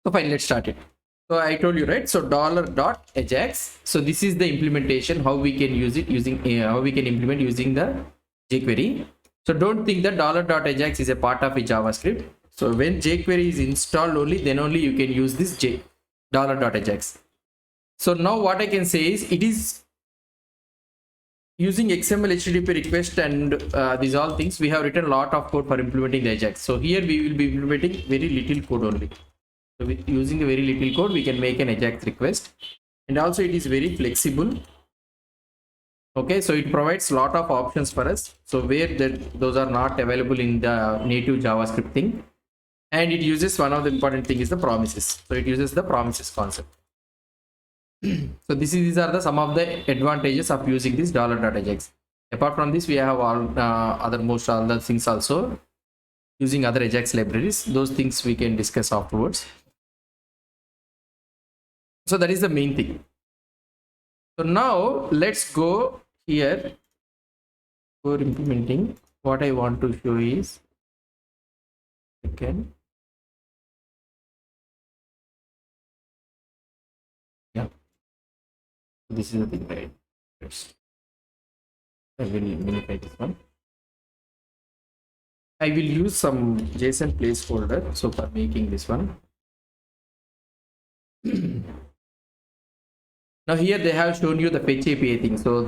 So fine, let's start it. So I told you, right? So $.ajax. So this is the implementation, how we can use it using how we can implement using the jQuery. So don't think that $.ajax is a part of a JavaScript. So when jQuery is installed only, then only you can use this $.ajax. So now what I can say is it is using XML HTTP request and these all things. We have written a lot of code for implementing the Ajax. So here we will be implementing very little code only. So with using a very little code, we can make an Ajax request, and also it is very flexible. Okay, so it provides a lot of options for us. So where those are not available in the native JavaScript thing, and it uses one of the important thing is the promises. So it uses the promises concept. So these are the some of the advantages of using this $.ajax. Apart from this, we have all other things also using other Ajax libraries. Those things we can discuss afterwards. So that is the main thing. So now let's go here for implementing. What I want to show is, again, yeah, this is the thing, right? First, I will minify this one. I will use some JSON placeholder. So for making this one. Now here they have shown you the fetch API thing. So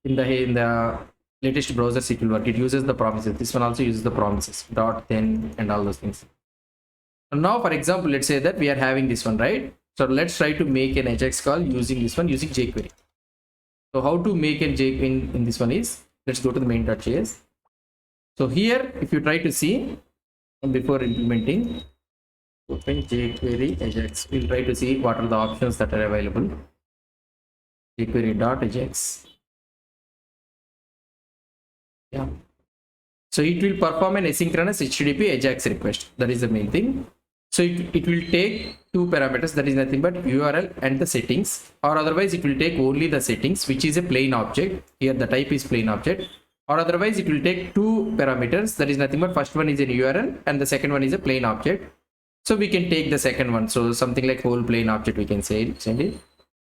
in the latest browsers it will work. It uses the promises. This one also uses the promises .10 and all those things. And now for example, let's say that we are having this one, right? So let's try to make an Ajax call using this one using jQuery. So how to make an jQuery in this one is, let's go to the main.js. So here if you try to see before implementing, open jQuery Ajax, we'll try to see what are the options that are available. jQuery.ajax. Yeah. So it will perform an asynchronous HTTP Ajax request. That is the main thing. So it will take two parameters, that is nothing but URL and the settings, or otherwise it will take only the settings, which is a plain object. Here the type is plain object, or otherwise it will take two parameters, that is nothing but first one is an URL and the second one is a plain object. So we can take the second one. So something like whole plain object we can send it.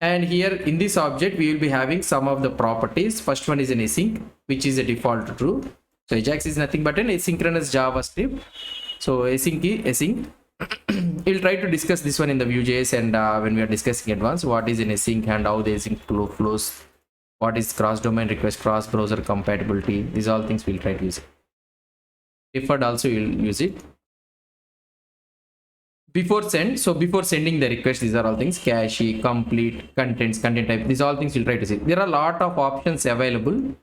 And here in this object, we will be having some of the properties. First one is an async, which is a default true. So Ajax is nothing but an asynchronous JavaScript. So async. We'll try to discuss this one in the Vue.js, and when we are discussing advanced, what is an async and how the async flows, what is cross-domain request, cross-browser compatibility. These all things we'll try to use it. Deferred also you'll use it. Before sending the request, these are all things: cache, complete, contents, content type. These all things we'll try to see. There are a lot of options available in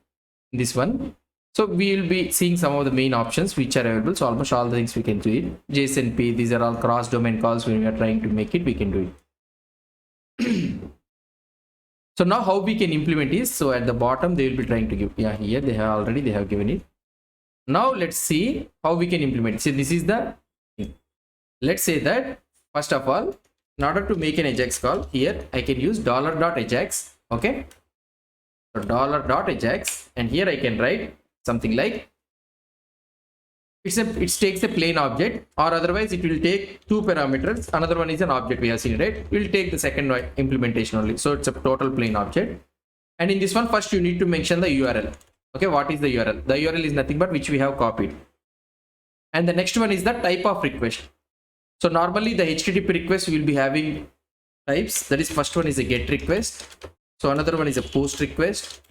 this one. So we will be seeing some of the main options which are available. So almost all the things we can do it. JSONP, these are all cross-domain calls. When we are trying to make it, we can do it. So now how we can implement is, so at the bottom they will be trying to give, yeah, here they have given it. Now let's see how we can implement it. So this is the thing. Let's say that first of all, in order to make an Ajax call, here I can use $.ajax. Okay, so $.ajax, and here I can write something like it takes a plain object, or otherwise it will take two parameters. Another one is an object we have seen, right? We'll take the second implementation only. So it's a total plain object. And in this one, first you need to mention the URL. Okay, what is the URL? The URL is nothing but which we have copied. And the next one is the type of request. So normally the HTTP request will be having types. That is, first one is a GET request. So another one is a POST request,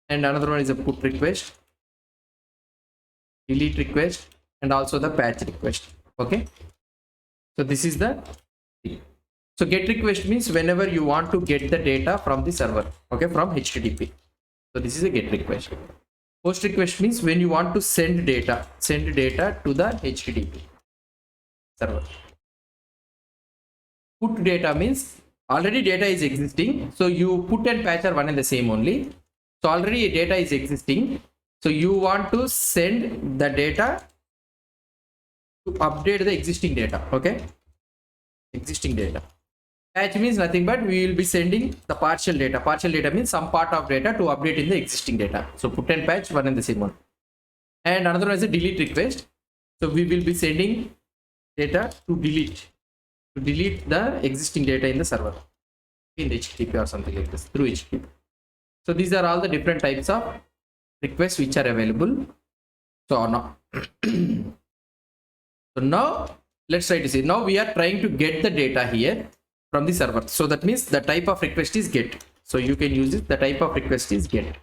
and another one is a PUT request, delete request, and also the patch request. Okay, so this is the thing. So GET request means whenever you want to get the data from the server, okay, from HTTP. So this is a GET request. POST request means when you want to send data to the HTTP server. PUT data means already data is existing, so you PUT and patch are one and the same only. So already data is existing, so you want to send the data to update the existing data. Okay, existing data. Patch means nothing but we will be sending the partial data. Partial data means some part of data to update in the existing data. So PUT and patch one and the same one. And another one is a delete request. So we will be sending data to delete to delete the existing data in the server in the HTTP or something like this through HTTP. So these are all the different types of requests which are available. So now, so now let's try to see. Now we are trying to get the data here from the server. So that means the type of request is get. So you can use it. The type of request is get.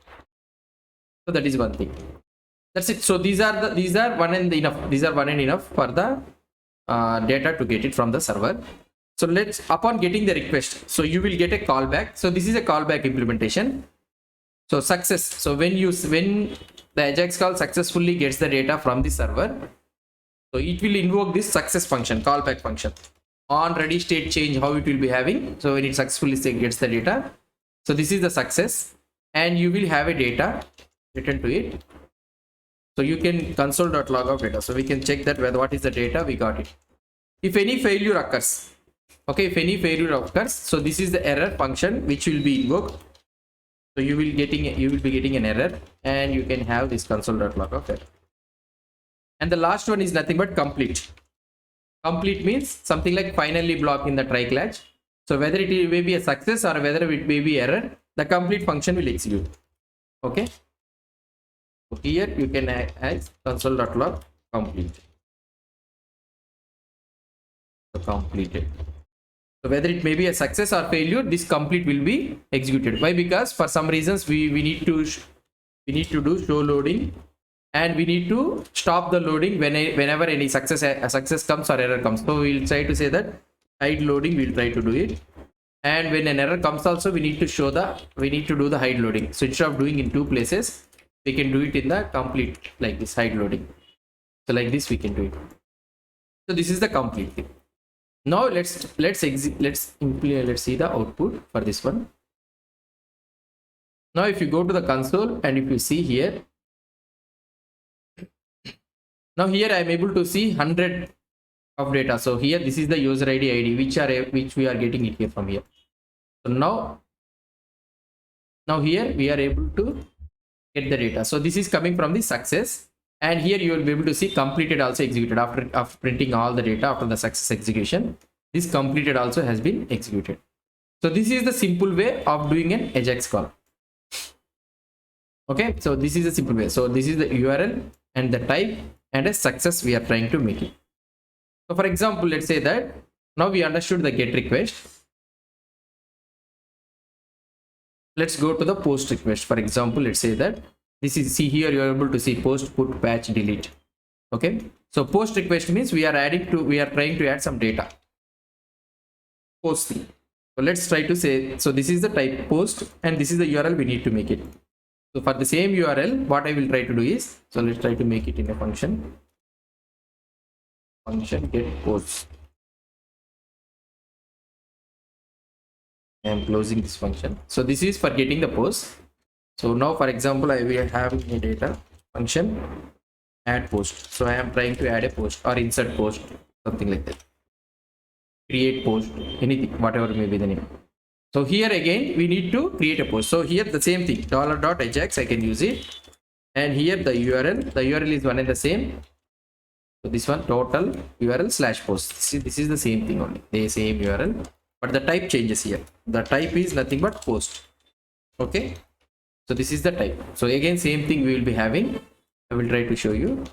So that is one thing. That's it. So these are one and enough. These are one and enough for the data to get it from the server. So let's, upon getting the request, so you will get a callback. So this is a callback implementation. So success. So when the Ajax call successfully gets the data from the server, so it will invoke this success function, callback function. On ready state change, how it will be having. So when it successfully gets the data, so this is the success, and you will have a data written to it. So you can console.log of data. So we can check that whether what is the data we got it. If any failure occurs, okay, if any failure occurs, so this is the error function which will be invoked. So you will be getting an error, and you can have this console.log of error. And the last one is nothing but complete. Complete means something like finally block in the try catch. So whether it may be a success or whether it may be error, the complete function will execute. Okay. So here you can add console.log complete. So completed. So whether it may be a success or failure, this complete will be executed. Why? Because for some reasons we need to do show loading, and we need to stop the loading whenever any success comes or error comes. So we'll try to say that hide loading, we'll try to do it. And when an error comes also, we need to do the hide loading. So instead of doing in two places, we can do it in the complete, like this, hide loading. So like this we can do it. So this is the complete thing. Now let's see the output for this one. Now if you go to the console, and if you see here, now here I am able to see 100 of data. So here this is the user ID which we are getting it here from here. So now here we are able to get the data. So this is coming from the success, and here you will be able to see completed also executed after printing all the data after the success execution. This completed also has been executed. So this is the simple way of doing an Ajax call. Okay, so this is a simple way. So this is the URL and the type and a success we are trying to make it. So for example, let's say that now we understood the get request. Let's go to the post request. For example, let's say that this is, see here you are able to see post, put, patch, delete. Okay, so post request means we are trying to add some data. Post thing. So let's try to say, so this is the type post, and this is the URL we need to make it. So for the same URL, what I will try to do is, so let's try to make it in a function get post. I am closing this function. So this is for getting the post. So now for example, I will have a data function add post. So I am trying to add a post or insert post, something like that. Create post, anything, whatever may be the name. So here again we need to create a post. So here the same thing, $.ajax, I can use it, and here the URL is one and the same. So this one total URL / post. See, this is the same thing only, the same URL, but the type changes here. The type is nothing but post. Okay, so this is the type. So again same thing we will be having. I will try to show you.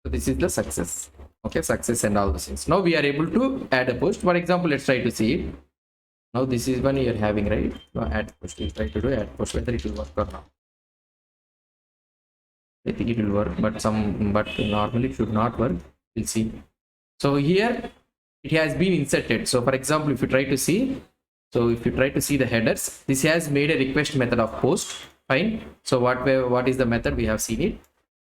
So this is the success. Okay, success and all those things. Now we are able to add a post. For example, let's try to see it. Now this is one you are having, right? Now add post. We'll try to do add post, whether it will work or not. I think it will work, but normally it should not work. We'll see. So here it has been inserted. So for example, if you try to see, the headers, this has made a request method of post. Fine. So what is the method? We have seen it,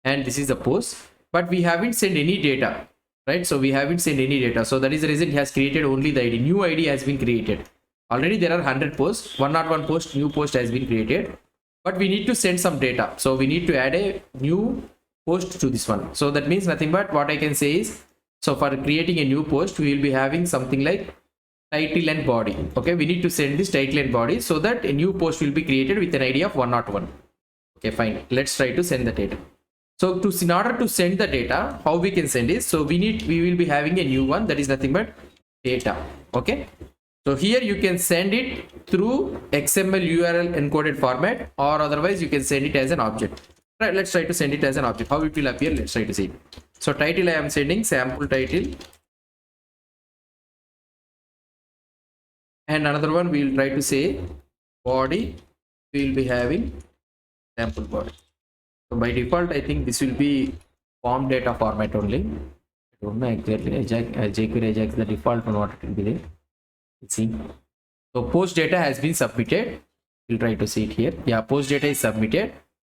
and this is the post, but we haven't sent any data, right? So we haven't sent any data. So that is the reason it has created only the ID. New ID has been created. Already there are 100 posts, 101 post, new post has been created, but we need to send some data. So we need to add a new post to this one. So that means nothing but what I can say is, so for creating a new post, we will be having something like title and body. Okay, we need to send this title and body so that a new post will be created with an ID of 101. Okay, fine. Let's try to send the data. So in order to send the data, how we can send is, so we will be having a new one that is nothing but data. Okay. So here you can send it through XML URL encoded format, or otherwise you can send it as an object. Right, let's try to send it as an object. How it will appear, let's try to see. So title, I am sending sample title. And another one we will try to say body, we will be having sample body. So by default, I think this will be form data format only. I don't know exactly. jQuery Ajax, the default one, what it will be there. Let's see. So post data has been submitted. We'll try to see it here. Yeah, post data is submitted.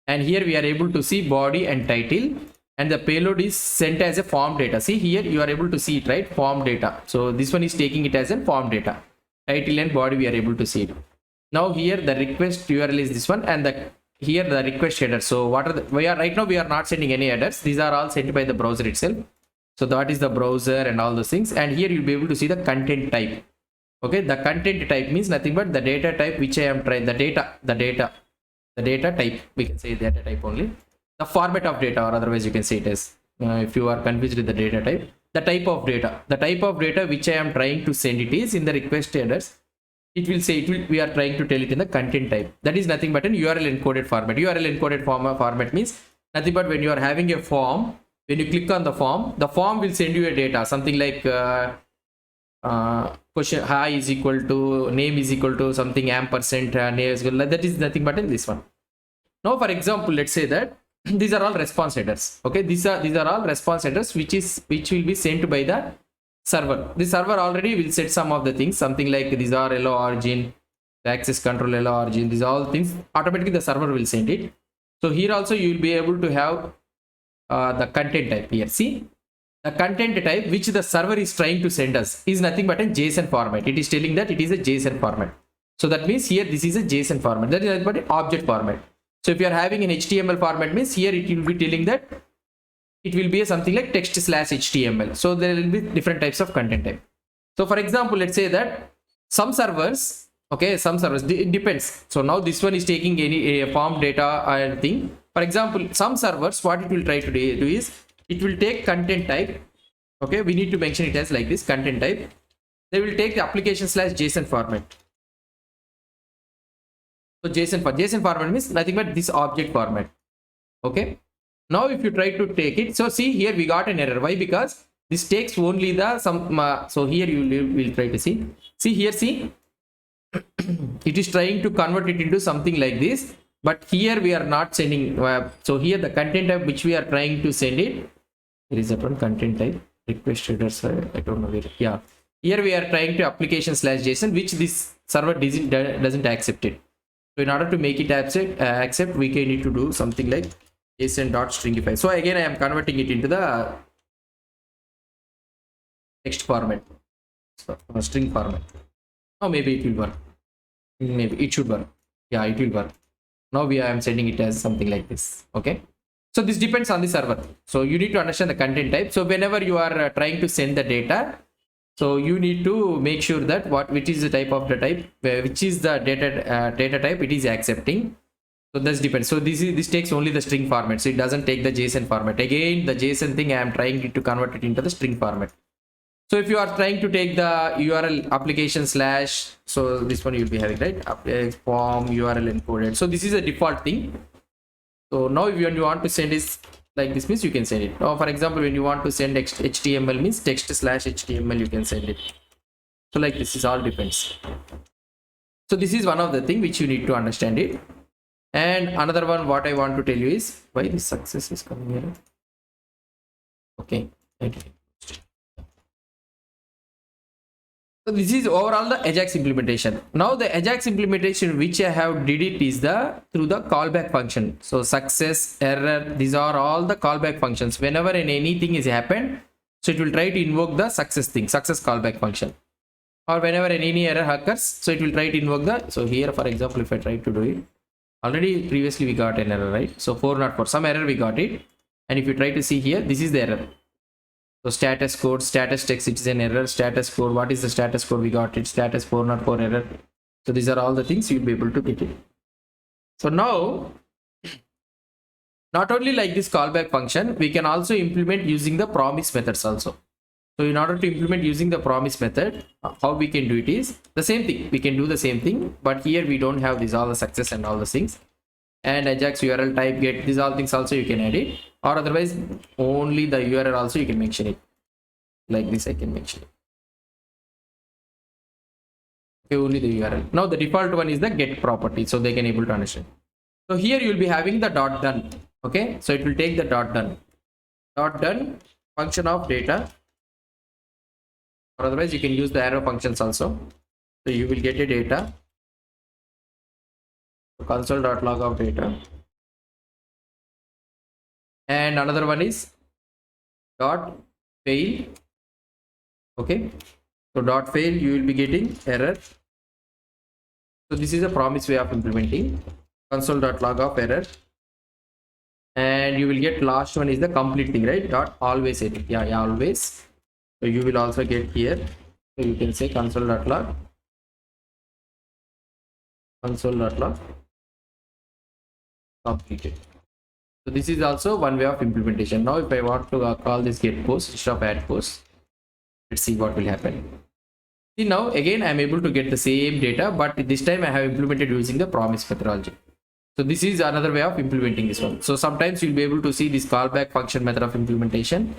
And here we are able to see body and title. And the payload is sent as a form data. See here, you are able to see it, right? Form data. So this one is taking it as a form data. Title and body, we are able to see it. Now here the request URL is this one, and here the request header. So what are right now we are not sending any headers. These are all sent by the browser itself. So that is the browser and all those things. And here you'll be able to see the content type. Okay, the content type means nothing but the data type which I am trying, the data type, we can say data type only. The format of data, or otherwise you can say it as, if you are confused with the data type, the type of data which I am trying to send it is in the request headers. It will say we are trying to tell it in the content type. That is nothing but an URL encoded format. URL encoded format means nothing but when you are having a form, when you click on the form will send you a data, something like question hi is equal to name is equal to something ampersand name is equal, that is nothing but in this one. Now for example, let's say that these are all response headers. Okay, these are all response headers which will be sent by the server. The server already will set some of the things, something like these are hello origin, the access control hello origin, these all things automatically the server will send it. So here also you will be able to have the content type here. See, the content type which the server is trying to send us is nothing but a JSON format. It is telling that it is a JSON format. So that means here this is a JSON format. That is nothing but an object format. So if you are having an HTML format means here it will be telling that it will be something like text/HTML. So there will be different types of content type. So for example, let's say that some servers, it depends. So now this one is taking any form data and thing. For example, some servers, what it will try to do is it will take content type. Okay, we need to mention it as like this content type. They will take the application/JSON format. So JSON format means nothing but this object format. Okay. Now if you try to take it, so see here we got an error. Why? Because this takes only the so here you will try to see here, see it is trying to convert it into something like this, but here we are not sending. So here the content type which we are trying to send it, there is a one content type request headers. I don't know where. Yeah, here we are trying to application/JSON, which this server doesn't accept it. So in order to make it accept, we can need to do something like JSON.stringify. So again, I am converting it into the text format, string format. Now maybe it will work. Maybe it should work. Yeah, it will work. Now I am sending it as something like this. Okay. So this depends on the server. So you need to understand the content type. So whenever you are trying to send the data, so you need to make sure that which is the type of the type, which is the data type it is accepting. So this depends. So this takes only the string format. So it doesn't take the JSON format. Again, the JSON thing I am trying to convert it into the string format. So if you are trying to take the URL application / so this one you'll be having, right? Form URL encoded. So this is a default thing. So now if you want to send is like this means you can send it. Now for example, when you want to send HTML means text/HTML, you can send it. So like this is all depends. So this is one of the thing which you need to understand it. And another one what I want to tell you is why this success is coming here. Okay. So this is overall the Ajax implementation. Now the Ajax implementation which I have did it is through the callback function. So success, error, these are all the callback functions. Whenever anything is happened, so it will try to invoke the success callback function. Or whenever any error occurs, so it will try to invoke so here for example, if I try to do it, already previously we got an error, right? So 404, some error we got it. And if you try to see here, this is the error. So status code, status text, it is an error. Status code, what is the status code? We got it. Status 404 error. So these are all the things you'll be able to get it. So now Not only like this callback function, we can also implement using the promise methods also. So in order to implement using the promise method, how we can do it is the same thing. We can do the same thing, but here we don't have this all the success and all the things. And Ajax URL type get these all things also you can add it, or otherwise only the URL also you can mention it. Like this I can mention it. Okay, only the URL. Now the default one is the get property, so they can able to understand. So here you will be having the dot done. Okay, so it will take the dot done function of data, or otherwise you can use the arrow functions also. So you will get a data, console.log of data, and another one is dot fail. Okay, so dot fail, you will be getting error. So this is a promise way of implementing console.log of error, and you will get last one is the complete thing, right? Dot always edit. Yeah, always. So you will also get here. So you can say console.log completed. So this is also one way of implementation. Now if I want to call this get post instead of add post, let's see what will happen. See, now again I am able to get the same data, but this time I have implemented using the promise methodology. So this is another way of implementing this one. So sometimes you'll be able to see this callback function method of implementation,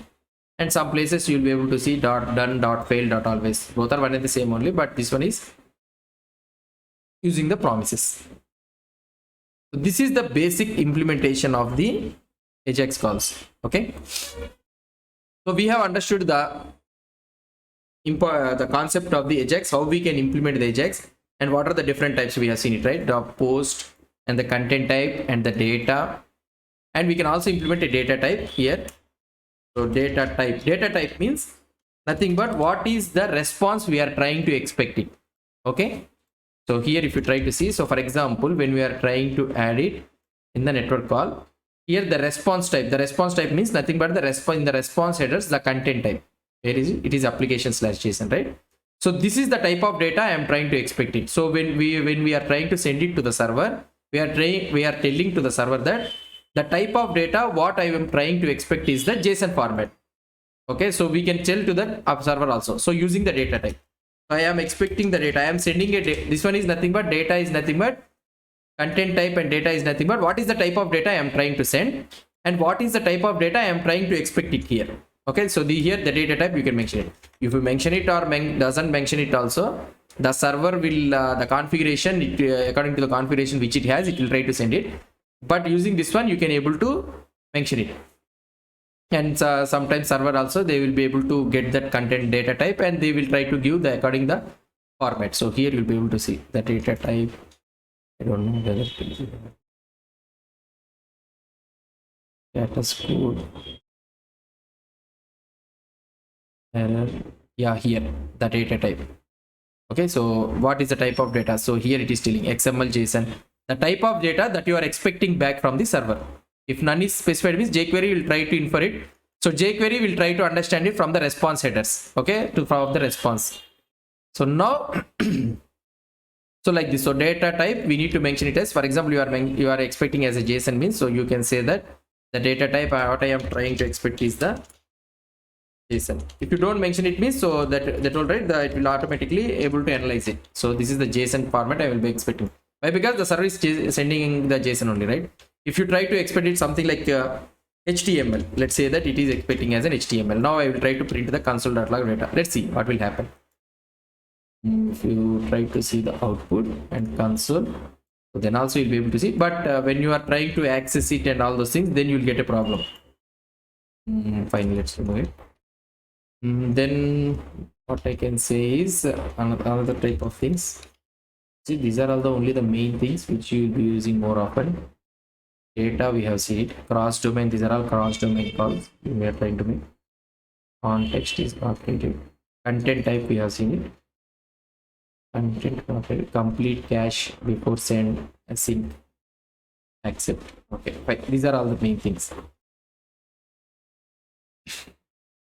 and some places you'll be able to see dot done, dot fail, dot always. Both are one and the same only, but this one is using the promises. So this is the basic implementation of the Ajax calls. Okay, so we have understood the concept of the Ajax, how we can implement the Ajax, and what are the different types we have seen it, right? The post and the content type and the data, and we can also implement a data type here. So data type means nothing but what is the response we are trying to expect it. Okay, so here if you try to see, so for example when we are trying to add it in the network call, here the response type means nothing but the response in the response headers, the content type. Where is it? It is application/json, right? So this is the type of data I am trying to expect it. So when we are trying to send it to the server, we are telling to the server that the type of data what I am trying to expect is the JSON format. Okay, so we can tell to the server also. So using the data type, I am expecting the data, I am sending a this one is nothing but data is nothing but content type, and data is nothing but what is the type of data I am trying to send, and what is the type of data I am trying to expect it here. Okay, so here the data type you can mention it. If you mention it or doesn't mention it also, the server will the configuration according to the configuration which it has, it will try to send it. But using this one you can able to mention it, and sometimes server also they will be able to get that content data type, and they will try to give the according the format. So here you'll be able to see the data type. I don't know whether it will be status code error. Yeah, here the data type. Okay, so what is the type of data? So here it is telling XML, JSON, the type of data that you are expecting back from the server. If none is specified means jQuery will try to infer it. So jQuery will try to understand it from the response headers. Okay, from the response. So now so like this, so data type we need to mention it as, for example, you are expecting as a JSON means, so you can say that the data type what I am trying to expect is the JSON. If you don't mention it means, so that all right, it will automatically able to analyze it. So this is the JSON format I will be expecting. Why? Because the server is sending the JSON only, right? If you try to expect it something like HTML, let's say that it is expecting as an HTML. Now I will try to print the console.log data. Let's see what will happen. If you try to see the output and console, so then also you'll be able to see. But when you are trying to access it and all those things, then you'll get a problem. Fine, let's remove it. Then what I can say is another type of things. See, these are all the only the main things which you will be using more often. Data we have seen it. Cross domain, these are all cross domain calls we are trying to make. Context is not created. Content type we have seen it. Content complete cache before send, async, accept. Okay, fine. These are all the main things.